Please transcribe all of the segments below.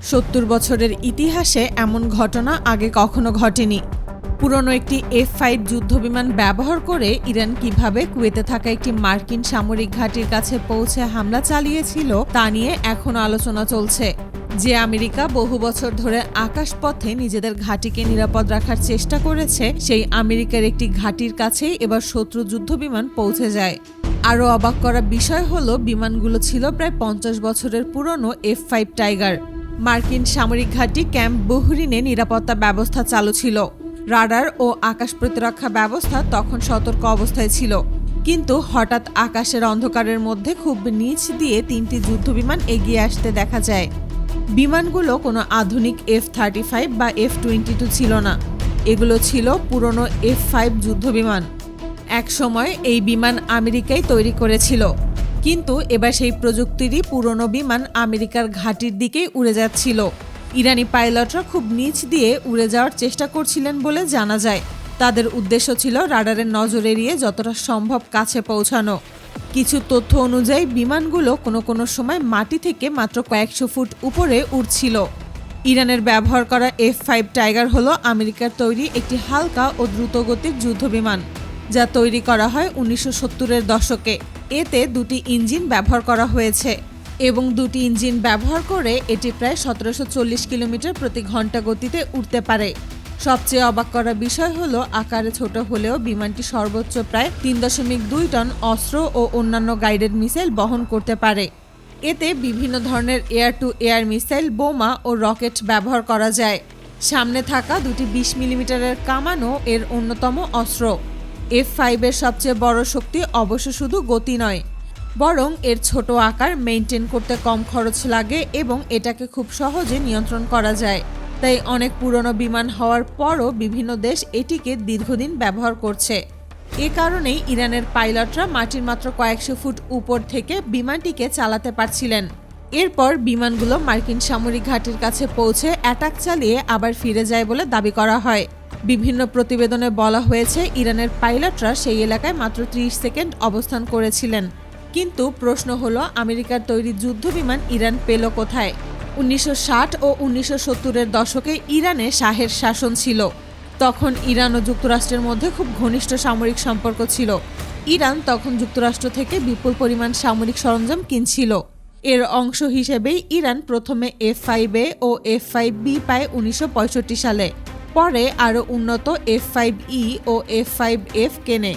70 বছরের ইতিহাসে এমন ঘটনা আগে কখনো ঘটেনি। পুরনো একটি F-5 যুদ্ধবিমান ব্যবহার করে ইরান কিভাবে কুয়েতে থাকা একটি মার্কিন সামরিক ঘাঁটির কাছে পৌঁছে হামলা চালিয়েছিল তা নিয়ে এখনো আলোচনা চলছে। যে আমেরিকা বহু বছর ধরে আকাশপথে নিজেদের ঘাঁটিকে নিরাপদ রাখার চেষ্টা করেছে, সেই আমেরিকার একটি ঘাঁটির কাছেই এবার শত্রু যুদ্ধবিমান পৌঁছে যায়। আরও অবাক করা বিষয় হলো, বিমানগুলো ছিল প্রায় 50 বছরের পুরনো F-5 টাইগার। মার্কিন সামরিক ঘাঁটি ক্যাম্প বহুরিনে নিরাপত্তা ব্যবস্থা চালু ছিল। রাডার ও আকাশ প্রতিরক্ষা ব্যবস্থা তখন সতর্ক অবস্থায় ছিল। কিন্তু হঠাৎ আকাশের অন্ধকারের মধ্যে খুব নিচ দিয়ে 3টি যুদ্ধবিমান এগিয়ে আসতে দেখা যায়। বিমানগুলো কোনো আধুনিক F-35 বা F-22 ছিল না, এগুলো ছিল পুরনো F-5 যুদ্ধবিমান। একসময় এই বিমান আমেরিকাই তৈরি করেছিল, কিন্তু এবার সেই প্রযুক্তিরই পুরনো বিমান আমেরিকার ঘাঁটির দিকেই উড়ে যাচ্ছিল। ইরানি পাইলটরা খুব নিচ দিয়ে উড়ে যাওয়ার চেষ্টা করছিলেন বলে জানা যায়। তাদের উদ্দেশ্য ছিল রাডারের নজর এড়িয়ে যতটা সম্ভব কাছে পৌঁছানো। কিছু তথ্য অনুযায়ী বিমানগুলো কোনো সময় মাটি থেকে মাত্র কয়েকশো ফুট উপরে উড়ছিল। ইরানের ব্যবহার করা F-5 টাইগার হলো আমেরিকার তৈরি একটি হালকা ও দ্রুতগতির যুদ্ধবিমান, যা তৈরি করা হয় 1970-এর দশকে। এতে 2টি ইঞ্জিন ব্যবহার করা হয়েছে এবং 2টি ইঞ্জিন ব্যবহার করে এটি প্রায় 1740 কিলোমিটার প্রতি ঘন্টা গতিতে উড়তে পারে। সবচেয়ে অবাক করা বিষয় হলো, আকারে ছোট হলেও বিমানটি সর্বোচ্চ প্রায় 3.2 টন অস্ত্র ও অন্যান্য গাইডেড মিসাইল বহন করতে পারে। এতে বিভিন্ন ধরনের এয়ার টু এয়ার মিসাইল, বোমা ও রকেট ব্যবহার করা যায়। সামনে থাকা 2টি 20 মিলিমিটারের কামানও এর অন্যতম অস্ত্র। F-5 এর সবচেয়ে বড় শক্তি অবশ্য শুধু গতি নয়, বরং এর ছোট আকার মেইনটেইন করতে কম খরচ লাগে এবং এটাকে খুব সহজে নিয়ন্ত্রণ করা যায়। তাই অনেক পুরনো বিমান হওয়ার পরও বিভিন্ন দেশ এটিকে দীর্ঘদিন ব্যবহার করছে। এ কারণেই ইরানের পাইলটরা মাটির মাত্র কয়েকশো ফুট উপর থেকে বিমানটিকে চালাতে পারছিলেন। এরপর বিমানগুলো মার্কিন সামরিক ঘাঁটির কাছে পৌঁছে অ্যাটাক চালিয়ে আবার ফিরে যায় বলে দাবি করা হয়। বিভিন্ন প্রতিবেদনে বলা হয়েছে, ইরানের পাইলটরা সেই এলাকায় মাত্র 30 সেকেন্ড অবস্থান করেছিলেন। কিন্তু প্রশ্ন হলো, আমেরিকার তৈরি যুদ্ধবিমান ইরান পেল কোথায়? 1960 ও 1970-এর দশকে ইরানে শাহের শাসন ছিল। তখন ইরান ও যুক্তরাষ্ট্রের মধ্যে খুব ঘনিষ্ঠ সামরিক সম্পর্ক ছিল। ইরান তখন যুক্তরাষ্ট্র থেকে বিপুল পরিমাণ সামরিক সরঞ্জাম কিনছিল। এর অংশ হিসেবেই ইরান প্রথমে F-5A ও F-5B পায় 1965 সালে। পরে আরও উন্নত F-5E ও F-5F কেনে।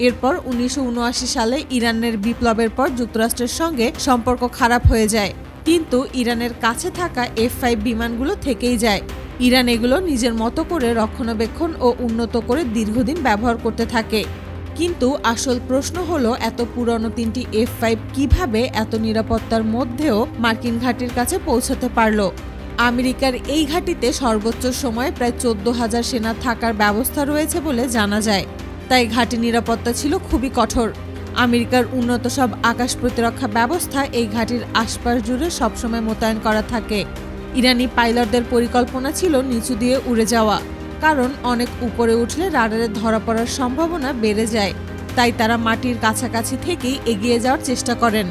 এরপর 1979 সালে ইরানের বিপ্লবের পর যুক্তরাষ্ট্রের সঙ্গে সম্পর্ক খারাপ হয়ে যায়, কিন্তু ইরানের কাছে থাকা F-5 বিমানগুলো থেকেই যায়। ইরান এগুলো নিজের মতো করে রক্ষণাবেক্ষণ ও উন্নত করে দীর্ঘদিন ব্যবহার করতে থাকে। কিন্তু আসল প্রশ্ন হলো, এত পুরনো 3টি F-5 কিভাবে এত নিরাপত্তার মধ্যেও মার্কিন ঘাঁটির কাছে পৌঁছাতে পারল? আমেরিকার এই ঘাঁটিতে সর্বোচ্চ সময়ে প্রায় 14,000 সেনা থাকার ব্যবস্থা রয়েছে বলে জানা যায়। তাই ঘাঁটি নিরাপত্তা ছিল খুবই কঠোর। আমেরিকার উন্নত সব আকাশ প্রতিরক্ষা ব্যবস্থা এই ঘাঁটির আশপাশ জুড়ে সবসময় মোতায়েন করা থাকে। ইরানি পাইলটদের পরিকল্পনা ছিল নিচু দিয়ে উড়ে যাওয়া, কারণ অনেক উপরে উঠলে রাডারে ধরা পড়ার সম্ভাবনা বেড়ে যায়। তাই তারা মাটির কাছাকাছি থেকেই এগিয়ে যাওয়ার চেষ্টা করেন।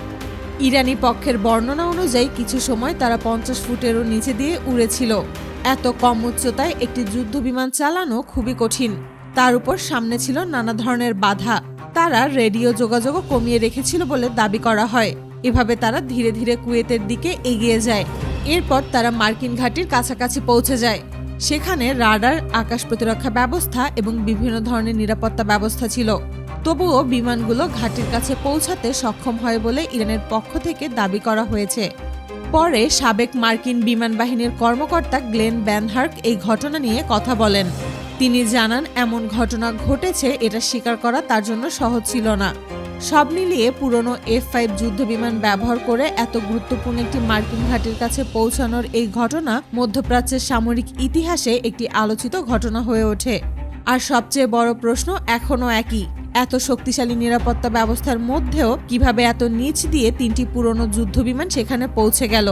ইরানি পক্ষের বর্ণনা অনুযায়ী কিছু সময় তারা 50 ফুটেরও নিচে দিয়ে উড়েছিল। এত কম উচ্চতায় একটি যুদ্ধবিমান চালানো খুবই কঠিন। তার উপর সামনে ছিল নানা ধরনের বাধা। তারা রেডিও যোগাযোগও কমিয়ে রেখেছিল বলে দাবি করা হয়। এভাবে তারা ধীরে ধীরে কুয়েতের দিকে এগিয়ে যায়। এরপর তারা মার্কিন ঘাঁটির কাছাকাছি পৌঁছে যায়। সেখানে রাডার, আকাশ প্রতিরক্ষা ব্যবস্থা এবং বিভিন্ন ধরনের নিরাপত্তা ব্যবস্থা ছিল। তবুও বিমানগুলো ঘাঁটির কাছে পৌঁছাতে সক্ষম হয় বলে ইরানের পক্ষ থেকে দাবি করা হয়েছে। পরে সাবেক মার্কিন বিমান বাহিনীর কর্মকর্তা গ্লেন ব্যানহার্ক এই ঘটনা নিয়ে কথা বলেন। তিনি জানান, এমন ঘটনা ঘটেছে এটা স্বীকার করা তার জন্য সহজ ছিল না। সব মিলিয়ে পুরনো F-5 যুদ্ধবিমান ব্যবহার করে এত গুরুত্বপূর্ণ একটি মার্কিন ঘাঁটির কাছে পৌঁছানোর এই ঘটনা মধ্যপ্রাচ্যের সামরিক ইতিহাসে একটি আলোচিত ঘটনা হয়ে ওঠে। আর সবচেয়ে বড় প্রশ্ন এখনও একই, এত শক্তিশালী নিরাপত্তা ব্যবস্থার মধ্যেও কিভাবে এত নিচ দিয়ে 3টি পুরনো যুদ্ধবিমান সেখানে পৌঁছে গেল?